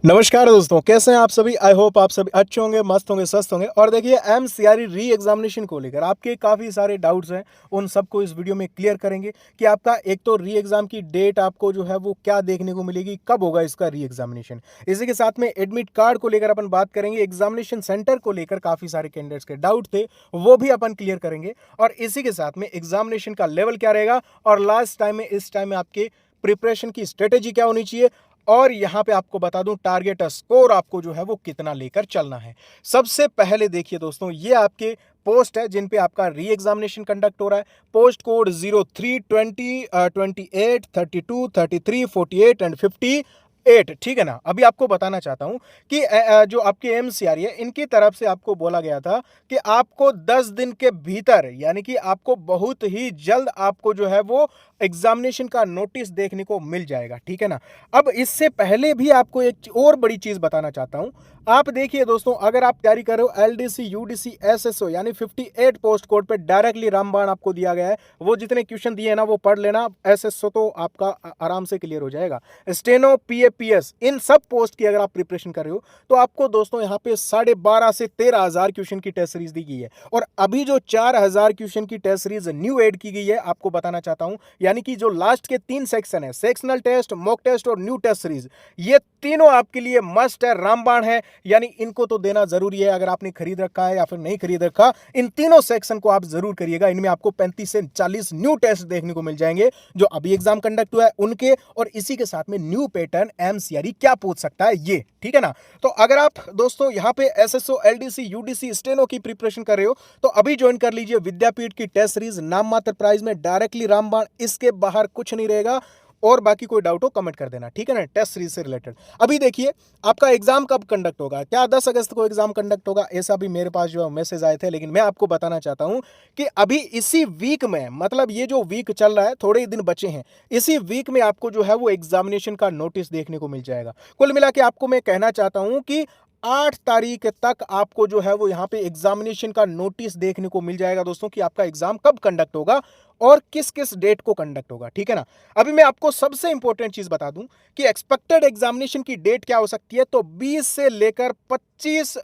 नमस्कार दोस्तों, कैसे हैं आप सभी। आई होप आप सभी अच्छे होंगे, मस्त होंगे, स्वस्थ होंगे। और देखिए एमसीआरई री एग्जामिनेशन को लेकर आपके काफ़ी सारे डाउट्स हैं, उन सबको इस वीडियो में क्लियर करेंगे कि आपका एक तो री एग्जाम की डेट आपको जो है वो क्या देखने को मिलेगी, कब होगा इसका री एग्जामिनेशन। इसी के साथ में एडमिट कार्ड को लेकर अपन बात करेंगे, एग्जामिनेशन सेंटर को लेकर काफ़ी सारे कैंडिडेट्स के डाउट थे, वो भी अपन क्लियर करेंगे। और इसी के साथ में एग्जामिनेशन का लेवल क्या रहेगा और लास्ट टाइम में इस टाइम में आपके प्रिपरेशन की स्ट्रेटेजी क्या होनी चाहिए, और यहां पे आपको बता दूं टारगेट स्कोर आपको जो है वो कितना लेकर चलना है। सबसे पहले देखिए दोस्तों, ये आपके पोस्ट है जिन पे आपका री एग्जामिनेशन कंडक्ट हो रहा है। पोस्ट कोड 0320 28 32 33 48 एंड 58, ठीक है ना। अभी आपको बताना चाहता हूं कि जो आपके एमसीआरई है, इनकी तरफ से आपको बोला गया था कि आपको 10 दिन के भीतर, यानी कि आपको बहुत ही जल्द आपको जो है वो एग्जामिनेशन का नोटिस देखने को मिल जाएगा, ठीक है ना। अब इससे पहले भी आपको एक और बड़ी चीज बताना चाहता हूं। आप देखिए दोस्तों, अगर आप तैयारी कर रहे हो एलडीसी यूडीसी एसएसओ यानी 58 पोस्ट कोड पे डायरेक्टली रामबाण आपको दिया गया है, वो जितने क्वेश्चन दिए हैं ना वो पढ़ लेना। एसएसओ तो आपका आराम से क्लियर हो जाएगा। स्टेनो पीएपीएस इन सब पोस्ट की अगर आप प्रिपरेशन कर रहे हो तो आपको दोस्तों यहाँ पे 12,500 से 13,000 क्वेश्चन की टेस्ट सीरीज दी गई है। और अभी जो 4,000 क्वेश्चन की टेस्ट सीरीज न्यू एड की गई है, आपको बताना चाहता हूं, यानी कि जो लास्ट के 3 सेक्शन है, सेक्शनल टेस्ट, मॉक टेस्ट और न्यू टेस्ट सीरीज, ये तीनों आपके लिए मस्ट है, रामबाण है, यानी इनको तो देना जरूरी है। अगर आपने खरीद रखा है या फिर नहीं खरीद रखा, इन तीनों सेक्शन को आप जरूर करिएगा। इनमें आपको 35 से 40 न्यू टेस्ट देखने को मिल जाएंगे जो अभी एग्जाम कंडक्ट हुआ है उनके, और इसी के साथ में न्यू पैटर्न एमसीआरई क्या पूछ सकता है ये, ठीक है ना। तो अगर आप दोस्तों यहाँ पे एसएसओ एलडीसी यूडीसी स्टेनो की प्रिपरेशन कर रहे हो तो अभी ज्वाइन कर लीजिए विद्यापीठ की टेस्ट सीरीज, नाम मात्र प्राइस में, डायरेक्टली रामबाण, इसके बाहर कुछ नहीं रहेगा। और बाकी कोई डाउट हो कमेंट कर देना, ठीक है ना, टेस्ट सीरीज से रिलेटेड। अभी देखिए आपका एग्जाम कब कंडक्ट होगा, क्या 10 अगस्त को एग्जाम कंडक्ट होगा, ऐसा भी मेरे पास जो मैसेज आए थे। लेकिन मैं आपको बताना चाहता हूं कि अभी इसी वीक में, मतलब ये जो वीक चल रहा है, थोड़े ही दिन बचे हैं, इसी वीक में आपको जो है वो एग्जामिनेशन का नोटिस देखने को मिल जाएगा। कुल मिला के आपको मैं कहना चाहता हूं कि 8 तारीख तक आपको जो है वो यहाँ पे एग्जामिनेशन का नोटिस देखने को मिल जाएगा दोस्तों कि आपका एग्जाम कब कंडक्ट होगा और किस किस डेट को कंडक्ट होगा, ठीक है ना। अभी मैं आपको सबसे इंपॉर्टेंट चीज बता दूं कि एक्सपेक्टेड एग्जामिनेशन की डेट क्या हो सकती है। तो 20 से लेकर 25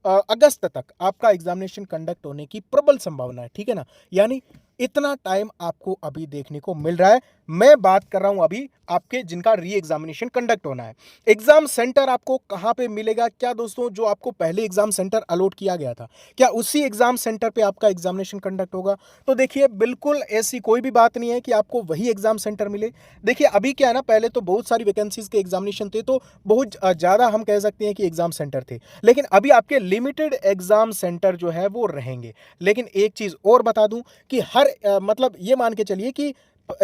अगस्त तक आपका एग्जामिनेशन कंडक्ट होने की प्रबल संभावना है, ठीक है ना। यानी इतना टाइम आपको अभी देखने को मिल रहा है। मैं बात कर रहा हूं अभी आपके जिनका री एग्जामिनेशन कंडक्ट होना है। एग्जाम सेंटर आपको कहां पे मिलेगा, क्या दोस्तों, जो आपको पहले एग्जाम सेंटर अलॉट किया गया था, क्या उसी एग्जाम सेंटर पे आपका एग्जामिनेशन कंडक्ट होगा। तो देखिए बिल्कुल ऐसी कोई भी बात नहीं है कि आपको वही एग्जाम सेंटर मिले। देखिए अभी क्या है ना, पहले तो बहुत सारी वैकेंसीज के एग्जामिनेशन थे, तो बहुत ज्यादा हम कह सकते हैं कि एग्जाम सेंटर थे। लेकिन अभी आपके लिमिटेड एग्जाम सेंटर जो है वो रहेंगे। लेकिन एक चीज और बता दूं कि हर मतलब ये मान के चलिए कि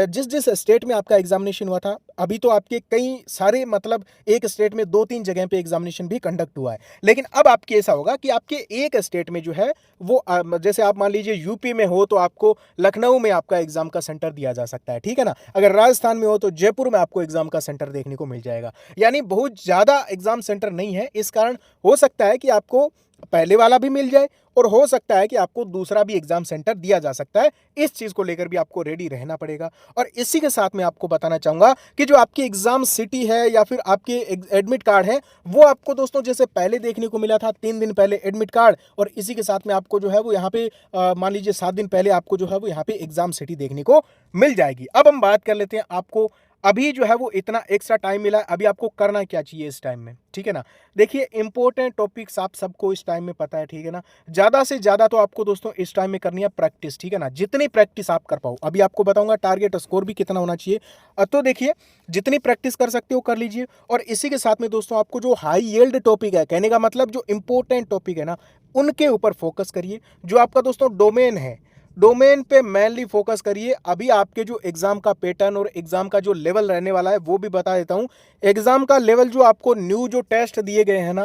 जिस जिस स्टेट में आपका एग्जामिनेशन हुआ था, अभी तो आपके कई सारे, मतलब एक स्टेट में 2-3 जगह पे एग्जामिनेशन भी कंडक्ट हुआ है। लेकिन अब आपके ऐसा होगा कि आपके एक स्टेट में जो है वो जैसे आप मान लीजिए यूपी में हो तो आपको लखनऊ में आपका एग्जाम का सेंटर दिया जा सकता है, ठीक है ना। अगर राजस्थान में हो तो जयपुर में आपको एग्जाम का सेंटर देखने को मिल जाएगा। यानी बहुत ज्यादा एग्जाम सेंटर नहीं है, इस कारण हो सकता है कि आपको पहले वाला भी मिल जाए और हो सकता है कि आपको दूसरा भी एग्जाम सेंटर दिया जा सकता है। इस चीज को लेकर भी आपको रेडी रहना पड़ेगा। और इसी के साथ में आपको बताना चाहूंगा कि जो आपकी एग्जाम सिटी है या फिर आपके एडमिट कार्ड है, वो आपको दोस्तों जैसे पहले देखने को मिला था 3 दिन पहले एडमिट कार्ड, और इसी के साथ में आपको जो है वो यहाँ पे मान लीजिए 7 दिन पहले आपको जो है वो यहाँ पे एग्जाम सिटी देखने को मिल जाएगी। अब हम बात कर लेते हैं आपको अभी जो है वो इतना एक्स्ट्रा टाइम मिला है, अभी आपको करना क्या चाहिए इस टाइम में, ठीक है ना। देखिए इंपॉर्टेंट टॉपिक्स आप सबको इस टाइम में पता है, ठीक है ना। ज्यादा से ज्यादा तो आपको दोस्तों इस टाइम में करनी है प्रैक्टिस, ठीक है ना। जितनी प्रैक्टिस आप कर पाओ, अभी आपको बताऊंगा टारगेट स्कोर भी कितना होना चाहिए। तो देखिए जितनी प्रैक्टिस कर सकते हो कर लीजिए। और इसी के साथ में दोस्तों आपको जो हाई यील्ड टॉपिक है, कहने का मतलब जो इंपॉर्टेंट टॉपिक है ना, उनके ऊपर फोकस करिए। जो आपका दोस्तों डोमेन है, डोमेन पे मेनली फोकस करिए। अभी आपके जो एग्जाम का पैटर्न और एग्जाम का जो लेवल रहने वाला है वो भी बता देता हूं। एग्जाम का लेवल जो आपको न्यू जो टेस्ट दिए गए हैं ना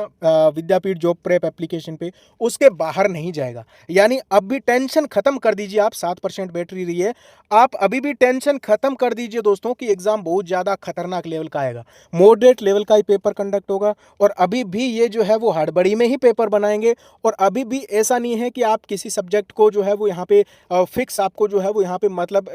विद्यापीठ जॉब प्रेप एप्लीकेशन पे, उसके बाहर नहीं जाएगा। यानी अब भी टेंशन खत्म कर दीजिए आप, 7% बैटरी रही है, आप अभी भी टेंशन खत्म कर दीजिए दोस्तों कि एग्जाम बहुत ज्यादा खतरनाक लेवल का आएगा। मॉडरेट लेवल का ही पेपर कंडक्ट होगा। और अभी भी ये जो है वो हड़बड़ी में ही पेपर बनाएंगे। और अभी भी ऐसा नहीं है कि आप किसी सब्जेक्ट को जो है वो यहाँ पे फिक्स आपको जो है वो यहाँ पे मतलब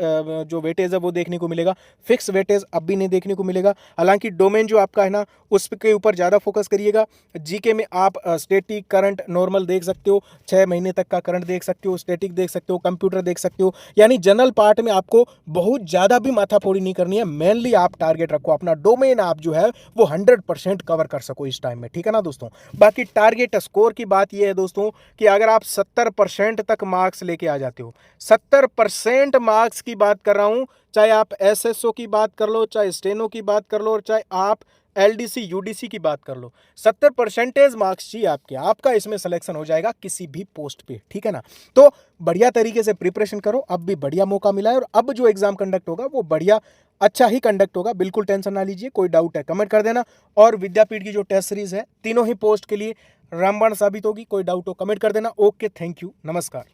जो वेटेज है वो देखने को मिलेगा। फिक्स वेटेज अब भी नहीं देखने को मिलेगा। हालांकि डोमेन जो आपका है ना उसके ऊपर ज़्यादा फोकस करिएगा। जीके में आप स्टैटिक, करंट, नॉर्मल देख सकते हो, 6 महीने तक का करंट देख सकते हो, स्टैटिक देख सकते हो, कंप्यूटर देख सकते हो। यानी जनरल पार्ट में आपको बहुत ज़्यादा भी माथाफोड़ी नहीं करनी है। मेनली आप टारगेट रखो अपना डोमेन, आप जो है वो 100% कवर कर सको इस टाइम में, ठीक है ना दोस्तों। बाकी टारगेट स्कोर की बात ये है दोस्तों कि अगर आप 70% तक मार्क्स लेके आ जाते हो, 70% मार्क्स की बात कर रहा हूं, चाहे आप एसएसओ की बात कर लो, चाहे स्टेनो की बात कर लो, और चाहे आप एलडीसी यूडीसी की बात कर लो, 70% मार्क्स चाहिए आपके, आपका इसमें सिलेक्शन हो जाएगा किसी भी पोस्ट पे, ठीक है ना। तो बढ़िया तरीके से प्रिपरेशन करो, अब भी बढ़िया मौका मिला है और अब जो एग्जाम कंडक्ट होगा वो बढ़िया अच्छा ही कंडक्ट होगा, बिल्कुल टेंशन ना लीजिए। कोई डाउट है कमेंट कर देना। और विद्यापीठ की जो टेस्ट सीरीज है तीनों ही पोस्ट के लिए रामबाण साबित होगी, कोई डाउट हो कमेंट कर देना। ओके, थैंक यू, नमस्कार।